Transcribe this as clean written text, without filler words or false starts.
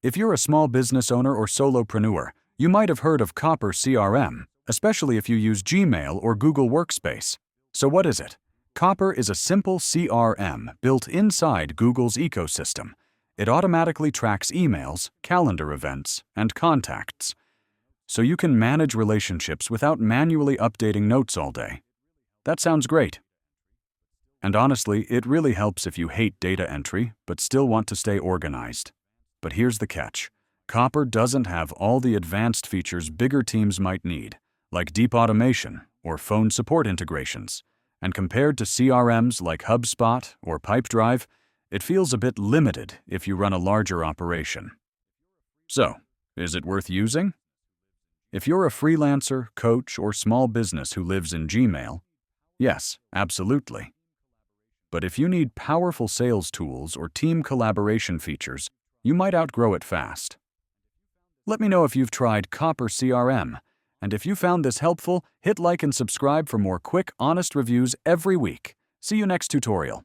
If you're a small business owner or solopreneur, you might have heard of Copper CRM, especially if you use Gmail or Google Workspace. So what is it? Copper is a simple CRM built inside Google's ecosystem. It automatically tracks emails, calendar events, and contacts, so you can manage relationships without manually updating notes all day. That sounds great. And honestly, it really helps if you hate data entry but still want to stay organized. But here's the catch. Copper doesn't have all the advanced features bigger teams might need, like deep automation or phone support integrations. And compared to CRMs like HubSpot or Pipedrive, it feels a bit limited if you run a larger operation. So, is it worth using? If you're a freelancer, coach, or small business who lives in Gmail, yes, absolutely. But if you need powerful sales tools or team collaboration features, you might outgrow it fast. Let me know if you've tried Copper CRM, and if you found this helpful, hit like and subscribe for more quick, honest reviews every week. See you next tutorial.